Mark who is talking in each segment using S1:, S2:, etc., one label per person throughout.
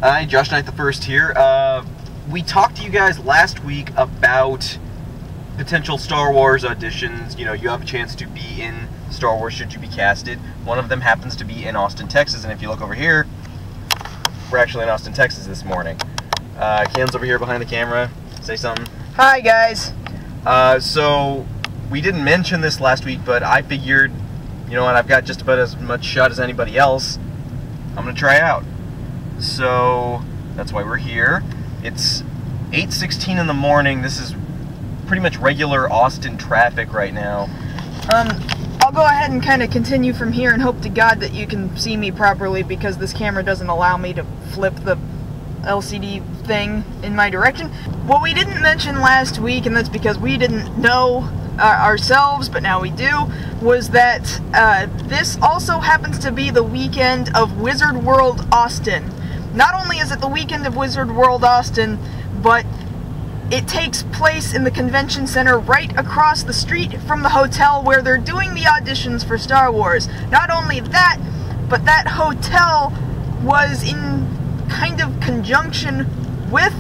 S1: Hi, JoshKnight the First here. We talked to you guys last week about potential Star Wars auditions. You know, you have a chance to be in Star Wars should you be casted. One of them happens to be in Austin, Texas, and if you look over here, we're actually in Austin, Texas this morning. Ken's over here behind the camera. Say something.
S2: Hi, guys.
S1: So, we didn't mention this last week, but I figured, you know what, I've got just about as much shot as anybody else. I'm gonna try out. So that's why we're here. It's 8:16 in the morning. This is pretty much regular Austin traffic right now.
S2: I'll go ahead and kind of continue from here and hope to God that you can see me properly, because this camera doesn't allow me to flip the LCD thing in my direction. What we didn't mention last week, and that's because we didn't know ourselves, but now we do, was that this also happens to be the weekend of Wizard World Austin. Not only is it the weekend of Wizard World Austin, but it takes place in the convention center right across the street from the hotel where they're doing the auditions for Star Wars. Not only that, but that hotel was in kind of conjunction with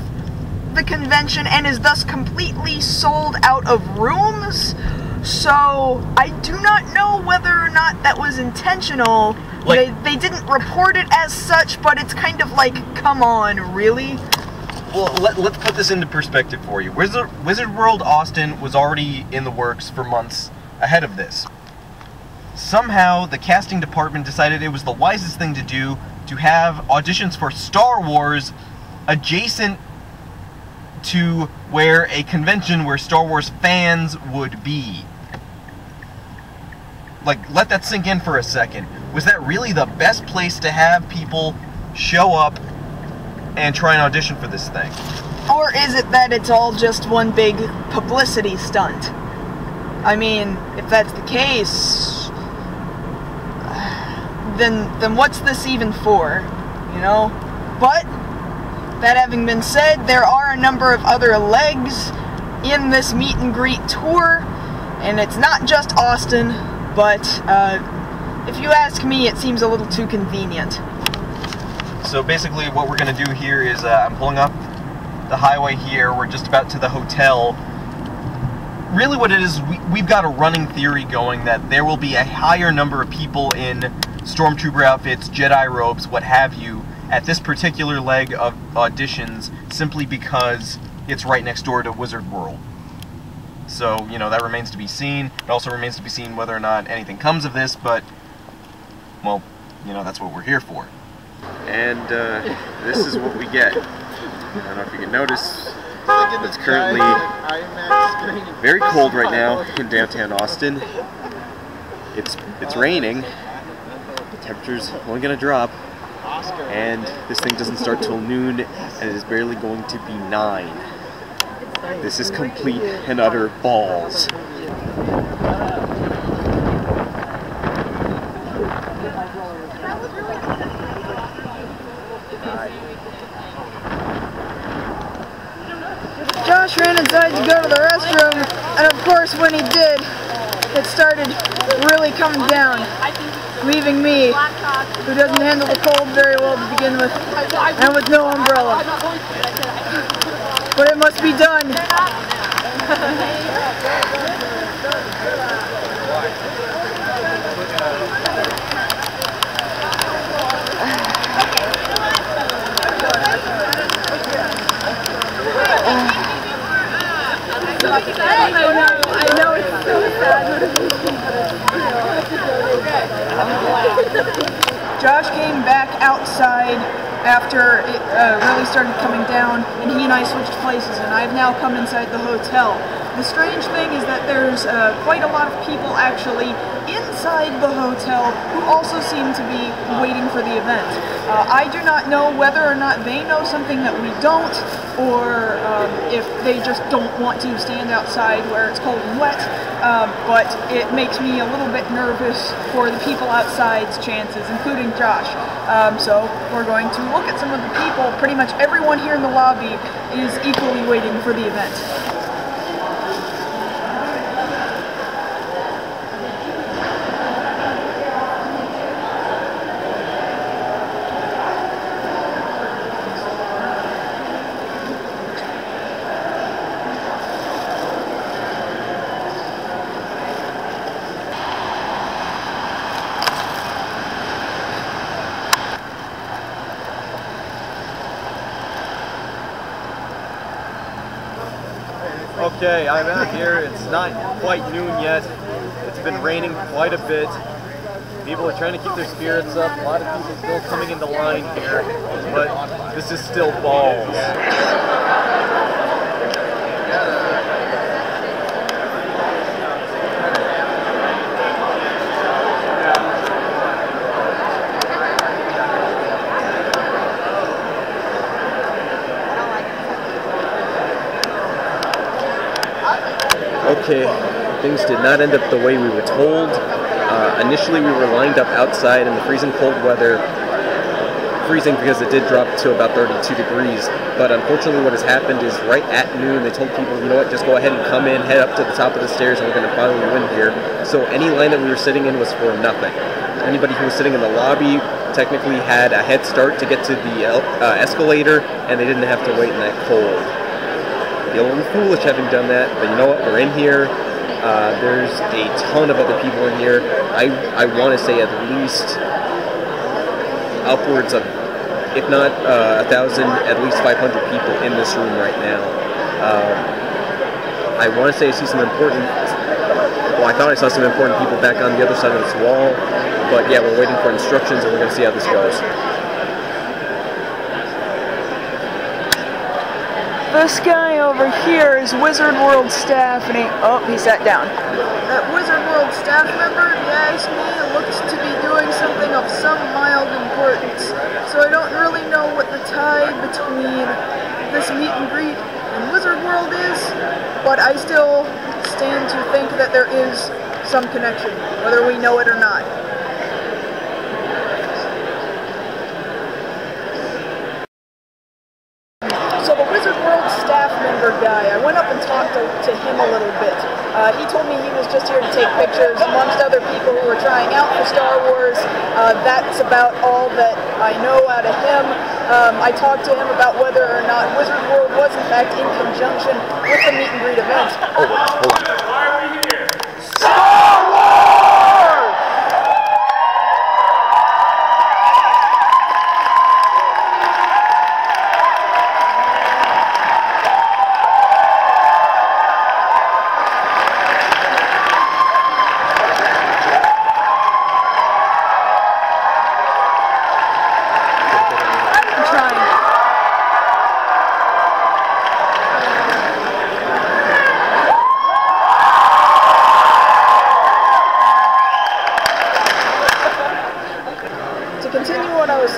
S2: the convention and is thus completely sold out of rooms. So I do not know whether or not that was intentional. Like, they didn't report it as such, but it's kind of like, come on, really?
S1: Well, let's put this into perspective for you. Wizard World Austin was already in the works for months ahead of this. Somehow, the casting department decided it was the wisest thing to do to have auditions for Star Wars adjacent to where a convention where Star Wars fans would be. Like, let that sink in for a second. Was that really the best place to have people show up and try and audition for this thing?
S2: Or is it that it's all just one big publicity stunt? I mean, if that's the case, then what's this even for, you know? But, that having been said, there are a number of other legs in this meet and greet tour, and it's not just Austin, but if you ask me, it seems a little too convenient.
S1: So basically what we're going to do here is I'm pulling up the highway here. We're just about to the hotel. Really what it is, we've got a running theory going that there will be a higher number of people in Stormtrooper outfits, Jedi robes, what have you, at this particular leg of auditions, simply because it's right next door to Wizard World. So, you know, that remains to be seen. It also remains to be seen whether or not anything comes of this, but, well, you know, that's what we're here for. And this is what we get. I don't know if you can notice, it's currently very cold right now in downtown Austin. It's raining. The temperature's only going to drop. And this thing doesn't start till noon, and it is barely going to be 9. This is complete and utter balls.
S2: Josh ran inside to go to the restroom, and of course when he did, it started really coming down, leaving me, who doesn't handle the cold very well to begin with, and with no umbrella. But it must be done. I know it's so sad. Josh came back outside after it really started coming down, and he and I switched places, and I've now come inside the hotel. The strange thing is that there's quite a lot of people actually inside the hotel who also seem to be waiting for the event. I do not know whether or not they know something that we don't, or if they just don't want to stand outside where it's cold and wet, but it makes me a little bit nervous for the people outside's chances, including Josh. So we're going to look at some of the people. Pretty much everyone here in the lobby is equally waiting for the event.
S1: Okay, I'm out here. It's not quite noon yet. It's been raining quite a bit. People are trying to keep their spirits up. A lot of people still coming into line here, but this is still balls. Okay, things did not end up the way we were told. Initially we were lined up outside in the freezing cold weather, freezing because it did drop to about 32 degrees, but unfortunately what has happened is right at noon they told people, you know what, just go ahead and come in, head up to the top of the stairs and we're going to follow you in here. So any line that we were sitting in was for nothing. Anybody who was sitting in the lobby technically had a head start to get to the escalator, and they didn't have to wait in that cold. Feel a little foolish having done that, but you know what, we're in here. There's a ton of other people in here. I want to say at least upwards of, if not 1,000, at least 500 people in this room right now. I want to say I see some important, well, I thought I saw some important people back on the other side of this wall, but yeah, we're waiting for instructions and we're going to see how this goes.
S2: This guy over here is Wizard World staff, and he sat down. That Wizard World staff member, yeah, it's me, looks to be doing something of some mild importance. So I don't really know what the tie between this meet and greet and Wizard World is, but I still stand to think that there is some connection, whether we know it or not. So the Wizard World staff member guy, I went up and talked to him a little bit. He told me he was just here to take pictures amongst other people who were trying out for Star Wars. That's about all that I know out of him. I talked to him about whether or not Wizard World was in fact in conjunction with the meet and greet event.
S1: Hold on.
S3: Why are we here?
S1: Star Wars!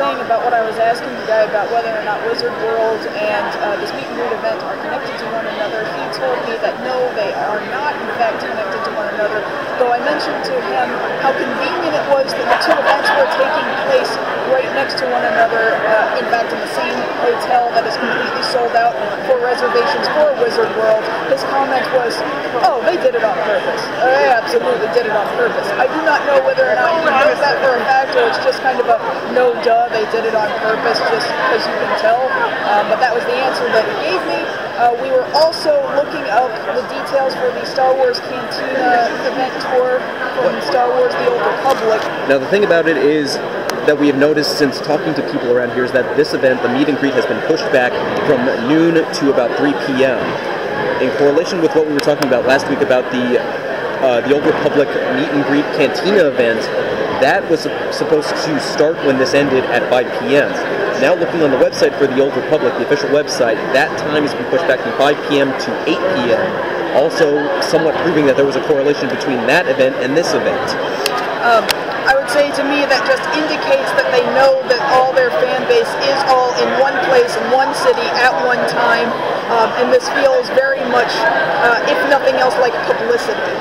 S2: About what I was asking the guy about whether or not Wizard World and this meet and greet event are connected to one another, he told me that no, they are not in fact connected to one another, though I mentioned to him how convenient it was that the two events were taking place right next to one another, in fact in the same hotel that is completely sold out for reservations for Wizard World. His comment was, oh, they did it on purpose. They absolutely did it on purpose. I do not know whether or not he knows that for a fact, or it's just kind of a no duh, they did it on purpose just because you can tell, but that was the answer that he gave me. We were also looking up the details for the Star Wars Cantina event tour from Star Wars The Old Republic.
S1: Now the thing about it is that we have noticed since talking to people around here is that this event, the meet and greet, has been pushed back from noon to about 3 p.m. In correlation with what we were talking about last week about the Old Republic meet and greet Cantina event, that was supposed to start when this ended at 5 p.m. Now looking on the website for the Old Republic, the official website, that time has been pushed back from 5 p.m. to 8 p.m. Also somewhat proving that there was a correlation between that event and this event.
S2: I would say to me that just indicates that they know that all their fan base is all in one place, in one city, at one time, and this feels very much, if nothing else, like publicity.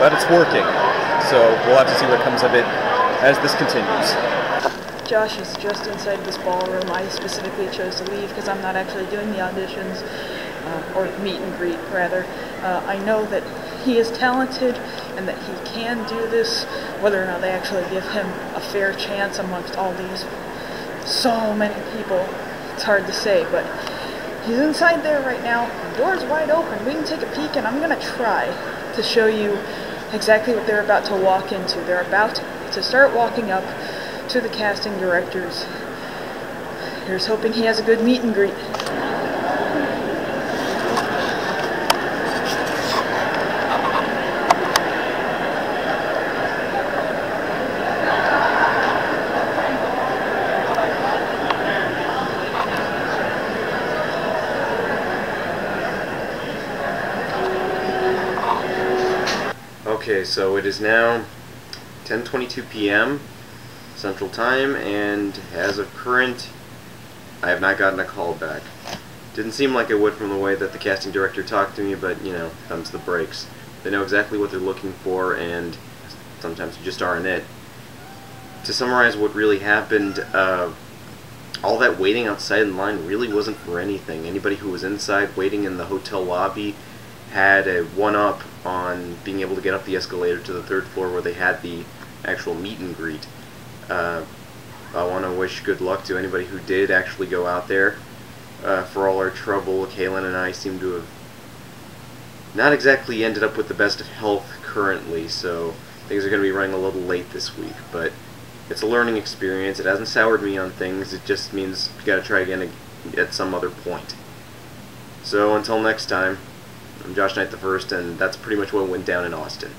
S1: But it's working, so we'll have to see what comes of it as this continues.
S2: Josh is just inside this ballroom. I specifically chose to leave because I'm not actually doing the auditions, or meet and greet, rather. I know that he is talented and that he can do this, whether or not they actually give him a fair chance amongst all these so many people. It's hard to say, but he's inside there right now. The door's wide open. We can take a peek, and I'm going to try to show you exactly what they're about to walk into. They're about to start walking up to the casting directors. Here's hoping he has a good meet and greet.
S1: Okay, so it is now 10:22 p.m. Central Time, and as of current, I have not gotten a call back. Didn't seem like it would from the way that the casting director talked to me, but, you know, thumbs the brakes. They know exactly what they're looking for, and sometimes you just aren't it. To summarize what really happened, all that waiting outside in line really wasn't for anything. Anybody who was inside waiting in the hotel lobby had a one-up on being able to get up the escalator to the 3rd floor where they had the actual meet and greet. I want to wish good luck to anybody who did actually go out there. For all our trouble, Kaylin and I seem to have not exactly ended up with the best of health currently, so things are going to be running a little late this week, but it's a learning experience. It hasn't soured me on things, it just means you gotta try again at some other point. So until next time, I'm JoshKnight the First, and that's pretty much what went down in Austin.